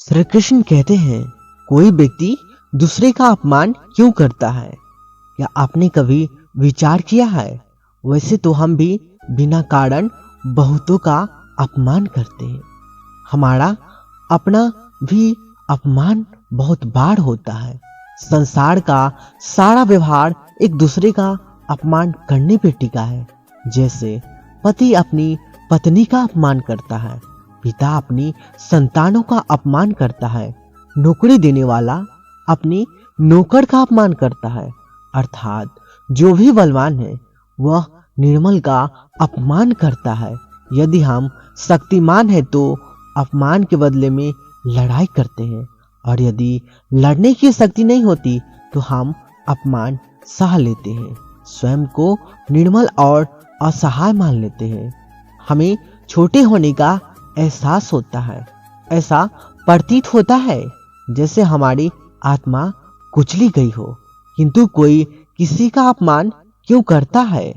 श्री कृष्ण कहते हैं, कोई व्यक्ति दूसरे का अपमान क्यों करता है? क्या आपने कभी विचार किया है? वैसे तो हम भी बिना कारण बहुतों का अपमान करते हैं। हमारा अपना भी अपमान बहुत बार होता है। संसार का सारा व्यवहार एक दूसरे का अपमान करने पे टिका है। जैसे पति अपनी पत्नी का अपमान करता है, पिता अपनी संतानों का अपमान करता है, नौकरी देने वाला अपनी नौकर का अपमान करता है। अर्थात जो भी बलवान है वह निर्मल का अपमान करता है। यदि हम शक्तिमान हैं तो अपमान के बदले में लड़ाई करते हैं, और यदि लड़ने की शक्ति नहीं होती तो हम अपमान सह लेते हैं, स्वयं को निर्मल और असहाय मान लेते हैं। हमें छोटे होने का एहसास होता है। ऐसा प्रतीत होता है जैसे हमारी आत्मा कुचली गई हो। किंतु कोई किसी का अपमान क्यों करता है?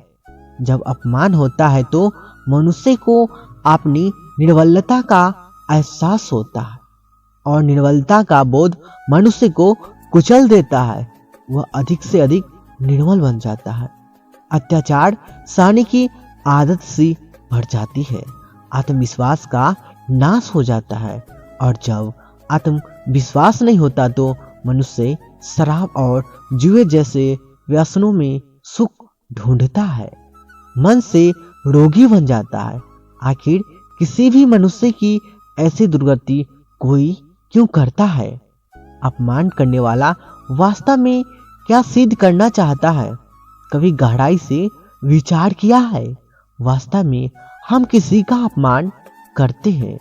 जब अपमान होता है तो मनुष्य को अपनी निर्बलता का एहसास होता है, और निर्बलता का बोध मनुष्य को कुचल देता है। वह अधिक से अधिक निर्मल बन जाता है। अत्याचार सहने की आदत सी बढ़ जाती है। आत्मविश्वास का नाश हो जाता है, और जब आत्मविश्वास नहीं होता तो मनुष्य शराब और जुए जैसे व्यसनों में सुख ढूंढता है, मन से रोगी बन जाता है। आखिर किसी भी मनुष्य की ऐसी दुर्गति कोई क्यों करता है? अपमान करने वाला वास्तव में क्या सिद्ध करना चाहता है? कभी गहराई से विचार किया है? वास्तव में हम किसी का अपमान करते हैं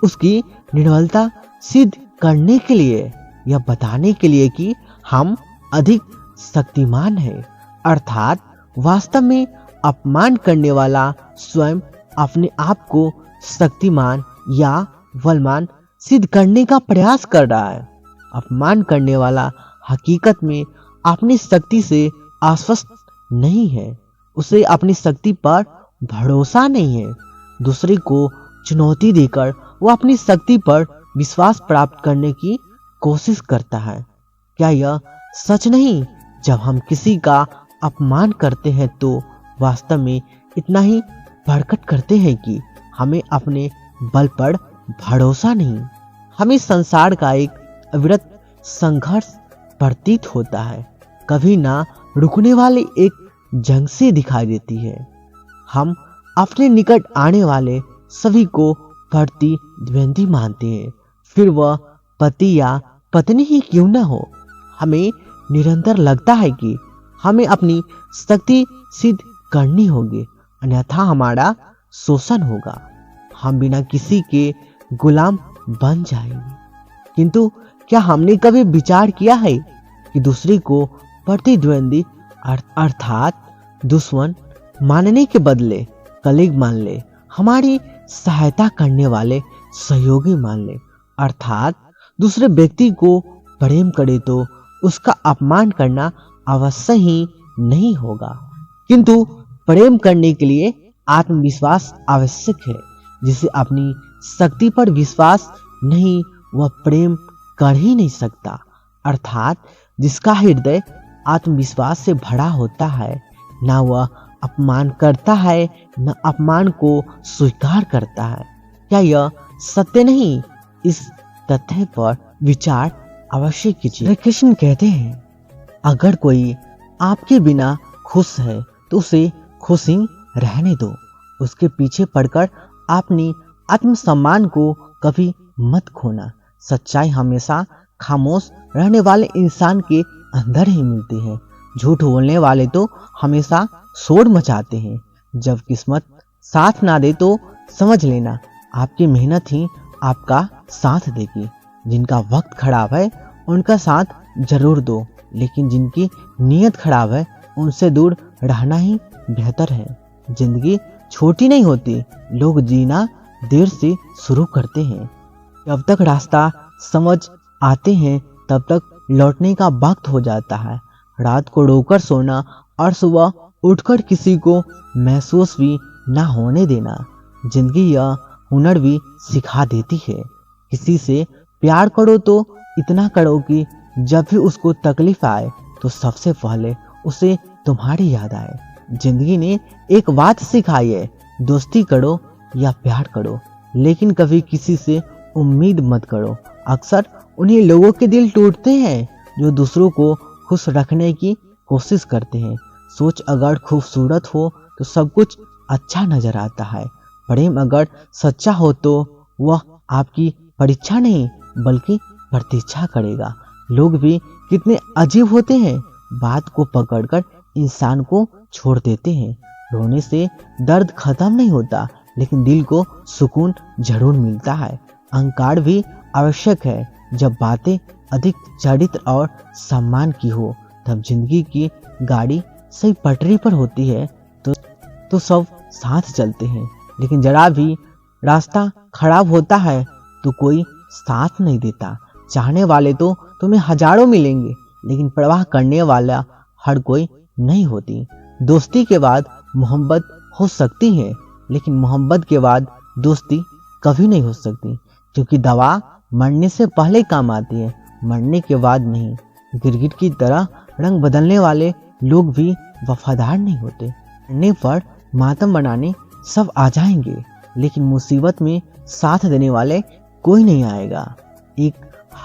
उसकी निर्बलता सिद्ध करने के लिए, या बताने के लिए कि हम अधिक शक्तिमान हैं। अर्थात वास्तव में अपमान करने वाला स्वयं अपने आप को शक्तिमान या बलवान सिद्ध करने का प्रयास कर रहा है। अपमान करने वाला हकीकत में अपनी शक्ति से आश्वस्त नहीं है। उसे अपनी शक्ति पर भरोसा नहीं है। दूसरे को चुनौती देकर वो अपनी शक्ति पर विश्वास प्राप्त करने की कोशिश करता है। क्या यह सच नहीं? जब हम किसी का अपमान करते हैं तो वास्तव में इतना ही प्रकट करते हैं कि हमें अपने बल पर भरोसा नहीं। हमें संसार का एक अविरत संघर्ष प्रतीत होता है, कभी ना रुकने वाली एक जंग से दिखाई देती है। हम अपने निकट आने वाले सभी को प्रतिद्वंदी मानते हैं, फिर वह पति या पत्नी ही क्यों न हो। हमें निरंतर लगता है कि हमें अपनी शक्ति सिद्ध करनी होगी, अन्यथा हमारा शोषण होगा। हम बिना किसी के गुलाम बन जाएंगे। किंतु क्या हमने कभी विचार किया है कि दूसरे को प्रतिद्वंदी अर्थात दुश्मन मानने के बदले कलीग मान ले, हमारी सहायता करने वाले सहयोगी मान ले। अर्थात दूसरे व्यक्ति को प्रेम करे तो उसका अपमान करना अवश्य ही नहीं होगा, किंतु प्रेम करने के लिए आत्मविश्वास आवश्यक है। जिसे अपनी शक्ति पर विश्वास नहीं वह प्रेम कर ही नहीं सकता। अर्थात जिसका हृदय आत्मविश्वास से भरा होता है, ना वह अपमान करता है न अपमान को स्वीकार करता है। क्या यह सत्य नहीं? इस तथ्य पर विचार अवश्य कीजिए। श्री कृष्ण कहते हैं, अगर कोई आपके बिना खुश है तो उसे खुशी रहने दो। उसके पीछे पड़कर अपनी आत्मसम्मान को कभी मत खोना। सच्चाई हमेशा खामोश रहने वाले इंसान के अंदर ही मिलती है। झूठ बोलने वाले तो हमेशा शोर मचाते हैं। जब किस्मत साथ ना दे तो समझ लेना आपकी मेहनत ही आपका साथ देगी। जिनका वक्त खराब है उनका साथ जरूर दो, लेकिन जिनकी नीयत खराब है उनसे दूर रहना ही बेहतर है। जिंदगी छोटी नहीं होती, लोग जीना देर से शुरू करते हैं। जब तक रास्ता समझ आते हैं तब तक लौटने का वक्त हो जाता है। रात को रोकर सोना और सुबह उठकर किसी को महसूस भी ना होने देना। जिंदगी यह हुनर भी सिखा देती है। किसी से प्यार करो तो इतना करो कि जब भी उसको तकलीफ आए तो सबसे पहले उसे तुम्हारी याद आए। जिंदगी ने एक बात सिखाई है, दोस्ती करो या प्यार करो, लेकिन कभी किसी से उम्मीद मत करो। अक्सर उन्हीं लोगों के दिल टूटते हैं जो दूसरों को खुश रखने की कोशिश करते हैं। सोच अगर खूबसूरत हो तो सब कुछ अच्छा नजर आता है। प्रेम अगर सच्चा हो तो वह आपकी परीक्षा नहीं बल्कि प्रतीक्षा करेगा। लोग भी कितने अजीब होते हैं, बात को पकड़कर इंसान को छोड़ देते हैं। रोने से दर्द खत्म नहीं होता, लेकिन दिल को सुकून जरूर मिलता है। अहंकार भी आवश्यक है। जब बातें अधिक चरित्र और सम्मान की हो तब जिंदगी की गाड़ी सही पटरी पर होती है तो सब साथ चलते हैं, लेकिन जरा भी रास्ता खराब होता है तो कोई साथ नहीं देता। चाहने वाले तो तुम्हें हजारों मिलेंगे, लेकिन परवाह करने वाला हर कोई नहीं होती। दोस्ती के बाद मोहब्बत हो सकती है, लेकिन मोहब्बत के बाद दोस्ती कभी नहीं हो सकती, क्योंकि दवा मरने से पहले काम आती है, मरने के बाद नहीं। गिरगिट की तरह रंग बदलने वाले लोग भी वफादार नहीं होते। मरने पर मातम बनाने सब आ जाएंगे, लेकिन मुसीबत में साथ देने वाले कोई नहीं आएगा। एक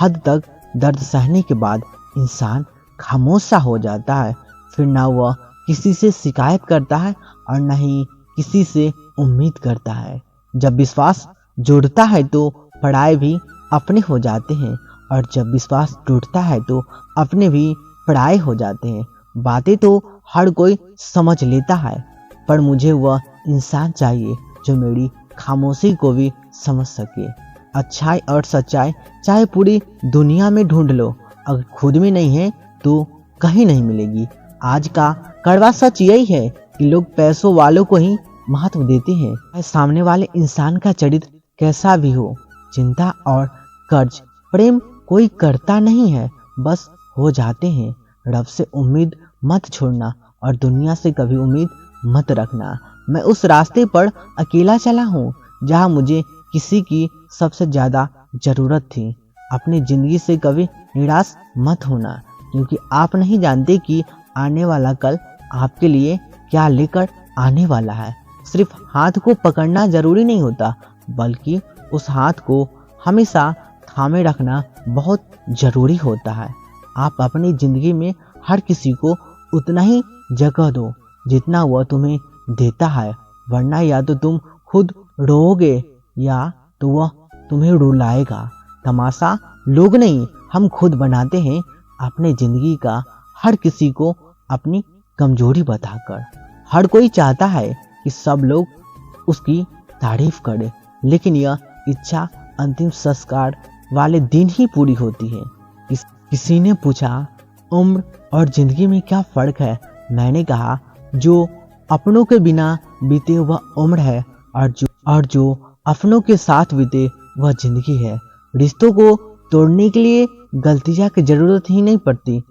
हद तक दर्द सहने के बाद इंसान खामोश सा हो जाता है। फिर ना वह किसी से शिकायत करता है और न ही किसी से उम्मीद करता है। जब विश्वास जुड़ता है तो पराये भी अपने हो जाते हैं, और जब विश्वास टूटता है तो अपने भी पराये हो जाते हैं। बातें तो हर कोई समझ लेता है, पर मुझे वह इंसान चाहिए जो मेरी खामोशी को भी समझ सके। अच्छाई और सच्चाई चाहे पूरी दुनिया में ढूंढ लो, अगर खुद में नहीं है तो कहीं नहीं मिलेगी। आज का कड़वा सच यही है कि लोग पैसों वालों को ही महत्व देते हैं, चाहे सामने वाले इंसान का चरित्र कैसा भी हो। चिंता और कर्ज प्रेम कोई करता नहीं है, बस हो जाते हैं। रब से उम्मीद मत छोड़ना और दुनिया से कभी उम्मीद मत रखना। मैं उस रास्ते पर अकेला चला हूँ जहाँ मुझे किसी की सबसे ज्यादा जरूरत थी। अपनी जिंदगी से कभी निराश मत होना, क्योंकि आप नहीं जानते कि आने वाला कल आपके लिए क्या लेकर आने वाला है। सिर्फ हाथ को पकड़ना जरूरी नहीं होता, बल्कि उस हाथ को हमेशा थामे रखना बहुत जरूरी होता है। आप अपनी जिंदगी में हर किसी को उतना ही जगह दो जितना वह तुम्हें देता है, वरना या तो तुम खुद रोओगे या तो वह तुम्हें रुलाएगा। तमाशा लोग नहीं, हम खुद बनाते हैं अपने जिंदगी का, हर किसी को अपनी कमजोरी बताकर। हर कोई चाहता है कि सब लोग उसकी तारीफ करें, लेकिन यह इच्छा अंतिम संस्कार वाले दिन ही पूरी होती है। किसी ने पूछा उम्र और जिंदगी में क्या फर्क है। मैंने कहा जो अपनों के बिना बीते वह उम्र है, और जो अपनों के साथ बीते वह जिंदगी है। रिश्तों को तोड़ने के लिए गलतियां की जरूरत ही नहीं पड़ती।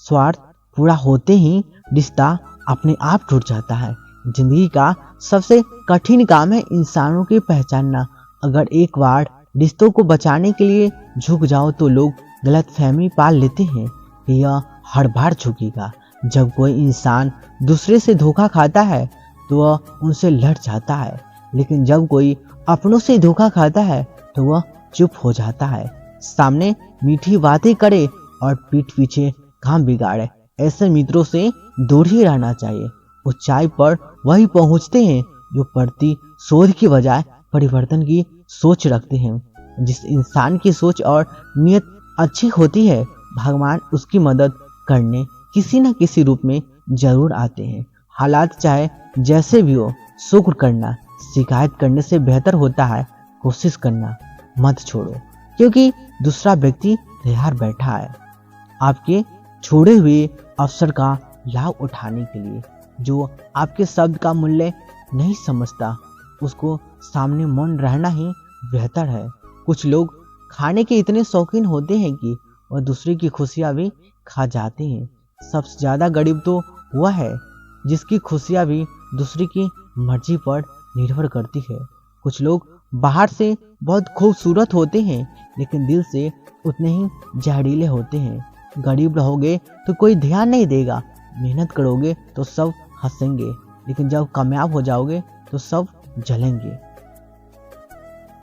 स्वार्थ पूरा होते ही रिश्ता अपने आप टूट जाता है। जिंदगी का सबसे कठिन काम है इंसानों की पहचानना। अगर एक बार रिश्तों को बचाने के लिए झुक जाओ तो लोग गलतफहमी पाल लेते हैं कि यह हर बार झुकेगा। जब कोई इंसान दूसरे से धोखा खाता है तो वह उनसे लड़ जाता है, लेकिन जब कोई अपनों से धोखा खाता है तो वह चुप हो जाता है। सामने मीठी बातें करे और पीठ पीछे काम बिगाड़े, ऐसे मित्रों से दूर ही रहना चाहिए। ऊंचाई पर वही पहुंचते हैं जो प्रतिशोध की बजाय परिवर्तन की सोच रखते हैं। जिस इंसान की सोच और नियत अच्छी होती है, भगवान उसकी मदद करने किसी न किसी रूप में जरूर आते हैं। हालात चाहे जैसे भी हो, शुक्र करना शिकायत करने से बेहतर होता है। कोशिश करना मत छोड़ो, क्योंकि दूसरा व्यक्ति तैयार बैठा है आपके छोड़े हुए अवसर का लाभ उठाने के लिए। जो आपके शब्द का मूल्य नहीं समझता, उसको सामने मौन रहना ही बेहतर है। कुछ लोग खाने के इतने शौकीन होते हैं कि वह दूसरे की खुशियां भी खा जाते हैं। सबसे ज्यादा गरीब तो वह है जिसकी खुशियां भी दूसरे की मर्जी पर निर्भर करती है। कुछ लोग बाहर से बहुत खूबसूरत होते हैं, लेकिन दिल से उतने ही जहरीले होते हैं। गरीब रहोगे तो कोई ध्यान नहीं देगा, मेहनत करोगे तो सब हंसेंगे, लेकिन जब कामयाब हो जाओगे तो सब जलेंगे।